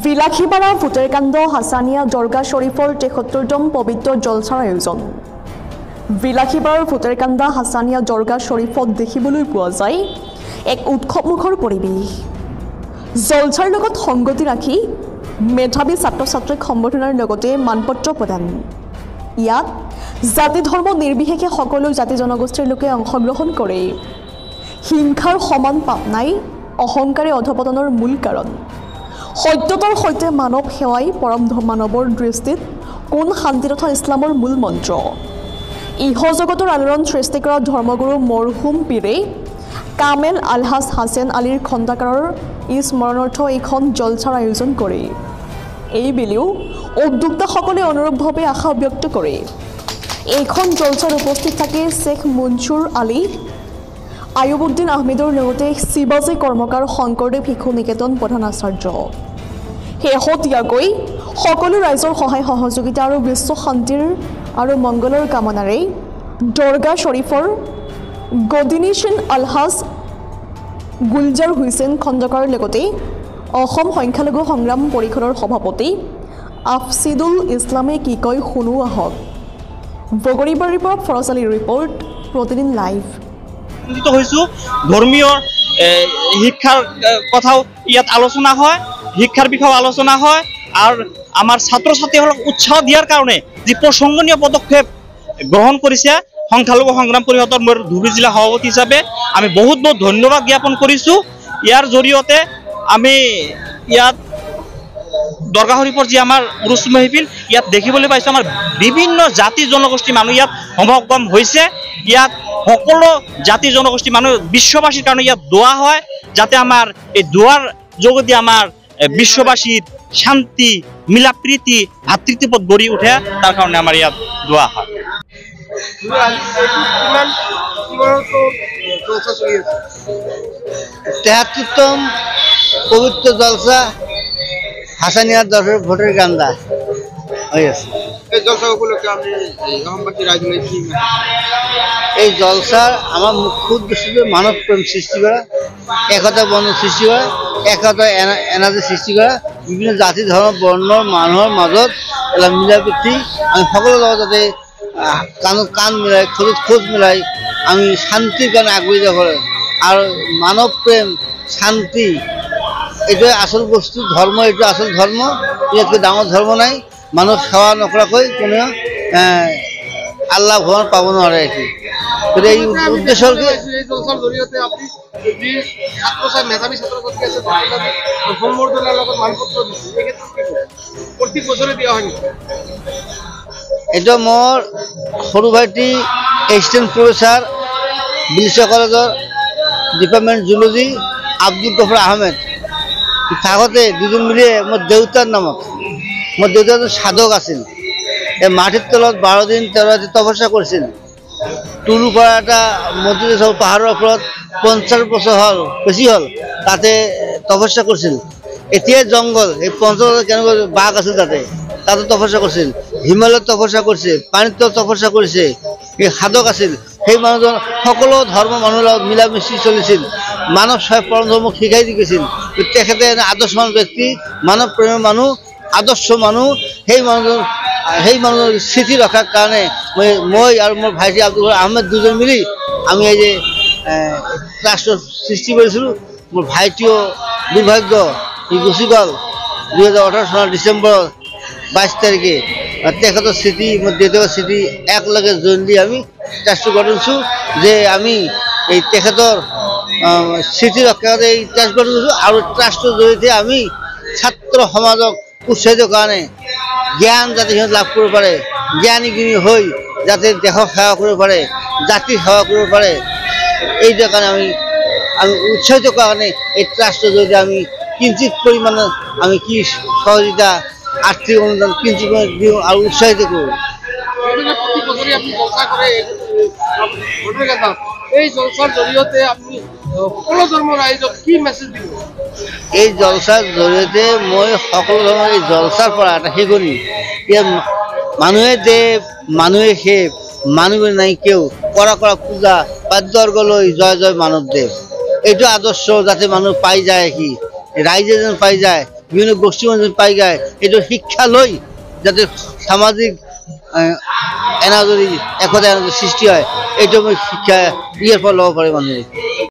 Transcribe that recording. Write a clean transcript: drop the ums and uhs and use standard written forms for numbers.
বিলাসীপাৰা ভোটেৰকাণ্ড হাছানিয়া দৰগাহ শ্বৰীফৰ ৭৩তম পবিত্ৰ জলছাৰ আয়োজন। বিলাসীপাৰাৰ ভোটেৰকাণ্ড হাছানিয়া দৰগাহ শ্বৰীফত দেখিবলৈ পোৱা যায় এক উৎসৱমুখৰ পৰিৱেশ। জলছাৰ লগত সংগতি ৰাখি মেধাৱী ছাত্ৰ ছাত্ৰীক সম্বৰ্ধনাৰ লগতে মানপত্ৰ প্ৰদান। ইয়াত জাতি ধৰ্ম নিৰ্বিশেষে সকলো জাতি জনগোষ্ঠীৰ লোকে অংশগ্ৰহণ কৰে। হিংসাৰ সমান পাপ নাই, অহংকাৰে অধপতনৰ মূল কাৰণ। সত্যতাৰ সৈতে মানৱ সেৱাই পৰম মানৱৰ দৃষ্টিত কোন শান্তি তথা ইছলামৰ মূল মন্ত্ৰ। ইহ জগতৰ আলোড়ন সৃষ্টি কৰা ধৰ্মগুৰু মৰহুম পীৰে কামেল আলহাজ হাছেন আলীৰ খণ্ডাকাৰৰ স্মৰণাৰ্থ এইখন জলছাৰ আয়োজন কৰে। এইবেলিও উদ্যোক্তাসকলে অনুৰূপভাৱে আশা ব্যক্ত কৰে। এইখন জলছাত উপস্থিত থাকে শ্বেখ মনছুৰ আলী, আয়ুবুদ্দিন আহমেদৰ লগতে শিৱাজী কৰ্মকাৰ শংকৰদেৱ শিশু নিকেতন প্ৰধান আচাৰ্য। শেহতীয়াকৈ সকলো ৰাইজৰ সহায় সহযোগিতা আৰু বিশ্ব শান্তিৰ আৰু মংগলৰ কামনাৰে দৰগাহ শ্বৰীফৰ গদিনিচিন আলহাজ গুলজাৰ হুছেইন খণ্ডকাৰৰ লগতে অসম সংখ্যালঘু সংগ্ৰাম পৰিষদৰ সভাপতি আফছিদুল ইছলামে কি কয় শুনো আহক। বগৰীবাৰীৰ পৰা ফৰজ আলীৰ ৰিপৰ্ট, প্ৰতিদিন লাইভ। ধৰ্মীয় শিক্ষাৰ কথাও ইয়াত আলোচনা হয়, শিক্ষাৰ বিষয়ে আলোচনা হয়, আৰু আমাৰ ছাত্ৰ ছাত্ৰীসকলক উৎসাহ দিয়াৰ কাৰণে যি প্ৰসংগনীয় পদক্ষেপ গ্ৰহণ কৰিছে সংখ্যালঘু সংগ্ৰাম পৰিষদৰ মোৰ ধুবুৰী জিলা সভাপতি হিচাপে আমি বহুত বহুত ধন্যবাদ জ্ঞাপন কৰিছোঁ। ইয়াৰ জৰিয়তে আমি ইয়াত দৰগাহ শৰীফৰ যি আমাৰ উৰুছ মাহফিল ইয়াত দেখিবলৈ পাইছোঁ, আমাৰ বিভিন্ন জাতি জনগোষ্ঠী মানুহ ইয়াত সমাগম হৈছে। ইয়াত সকলো জাতি জনগোষ্ঠী মানুহ বিশ্ববাসীৰ কাৰণে ইয়াত দোৱা হয়, যাতে আমাৰ এই দোৱাৰ যোগেদি আমাৰ বিশ্ববাসীৰ শান্তি, মিলা প্ৰীতি, ভাতৃত্ববোধ গঢ়ি উঠে, তাৰ কাৰণে আমাৰ ইয়াত দোৱা হয়। ৭৩তম পবিত্র জলসা হাসানিয়া দরবারের ভোটের কান্দা হয়ে আছে। এই জলসার আমার মুখ্য উদ্দেশ্য মানব প্রেম সৃষ্টি করা, একতা বন্ধন সৃষ্টি করা, একতা এনার্জি সৃষ্টি করা, বিভিন্ন জাতি ধর্ম বর্ণ মানুহৰ মাজত এটা মিলাপ্ৰীতি আমি সকলোৰ লগত যাতে কাণত কাণ মিলাই খোজত খোজ মিলাই আমি শান্তিৰ কাৰণে আগুৱাই যাব পাৰোঁ। আৰু মানৱ প্ৰেম, শান্তি এইটোৱে আচল বস্তু। ধৰ্ম এইটো আচল ধৰ্ম, ইয়াতকৈ ডাঙৰ ধৰ্ম নাই। মানুহ সেৱা নকৰাকৈ কোনেও আল্লাহ ভগৱান পাব নোৱাৰে। গতিকে এই উদ্দেশ্যৰ এইটো মোৰ সৰু ভাইটি এছিষ্টেণ্ট প্ৰফেচাৰ বিলিছা কলেজৰ ডিপাৰ্টমেণ্ট জুলজি আব্দুল গফৰ আহমেদ আগতে দুজন মিলিয়ে মোৰ দেউতাৰ নামত, মোৰ দেউতা সাধক আছিল। এই মাটিৰ তলত ১২ দিন ১৩ ৰাতি তপস্যা কৰিছিল। টুলুৰ পৰা এটা মছজিদ আছে পাহাৰৰ ওপৰত, ৫০ বছৰ হ'ল বেছি হ'ল, তাতে তপস্যা কৰিছিল। এতিয়া জংঘল, এই ৫০ কেনেকুৱা বাঘ আছিল তাতে, তাতে তপস্যা কৰিছিল। হিমালয়ত তপস্যা কৰিছে, পানীত তপস্যা কৰিছে। এই সাধক আছিল। সেই মানুহজন সকলো ধৰ্ম মানুহৰ লগত মিলা মিছি চলিছিল। মানৱ সেৱা পৰম ধৰ্মক শিকাই দি গৈছিল। তেখেতে আদৰ্শৱান ব্যক্তি, মানৱ প্ৰেমৰ মানুহ, আদৰ্শ মানুহ। সেই মানুহজন স্থিতি ৰখাৰ কাৰণে মই আৰু মোৰ ভাইটি আব্দুল আহমেদ দুজন মিলি আমি এই যে ট্ৰাষ্টৰ সৃষ্টি কৰিছিলোঁ। মোৰ ভাইটিও দুৰ্ভাগ্য, সি গুচি গ'ল ২০১৮ চনৰ ডিচেম্বৰৰ ২২ তাৰিখে। তেখেতৰ স্মৃতি, মোৰ দেউতাকৰ স্মৃতি একেলগে জইন দি আমি ট্ৰাষ্টটো গঠনছোঁ যে আমি এই তেখেতৰ স্মৃতি ৰক্ষাতে এই ট্ৰাষ্ট গঠন কৰিছোঁ। আৰু ট্ৰাষ্টৰ জৰিয়তে আমি ছাত্ৰ সমাজক উৎসাহিতৰ কাৰণে জ্ঞান যাতে সিহঁত লাভ কৰিব পাৰে, জ্ঞানী গুণী হৈ যাতে দেশক সেৱা কৰিব পাৰে, জাতিৰ সেৱা কৰিব পাৰে, এইটোৰ কাৰণে আমি উৎসাহিত কৰাৰ কাৰণে এই ট্ৰাষ্টৰ জৰিয়তে আমি কিঞ্চিত পৰিমাণে আমি কি সহযোগিতা, আৰ্থিক অনুদান কিঞ্চিত দিওঁ আৰু উৎসাহিত কৰোঁ। এই জলসাৰ জৰিয়তে আপুনি সকলো ধৰ্মৰ ৰাইজক কি মেছেজ দিব? এই জলসাৰ জৰিয়তে মই সকলো ধৰণৰ এই জলসাৰ পৰা এটা শিকনি, মানুহে দেৱ, মানুহে সেৱ, মানুহ নাই কেউ, কৰা কৰা পূজা, বাদ্যৰ্গলৈ জয় জয় মানৱ দেৱ, এইটো আদৰ্শ যাতে মানুহ পাই যায়, কি ৰাইজে যেন পাই যায়, বিভিন্ন গোষ্ঠী মানুষ পাই যায় এইটো শিক্ষা লৈ যাতে সামাজিক এনাজৰি একতা এনাজৰি সৃষ্টি হয় এইটো মই শিক্ষা ইয়াৰ পৰা ল'ব পাৰে মানুহে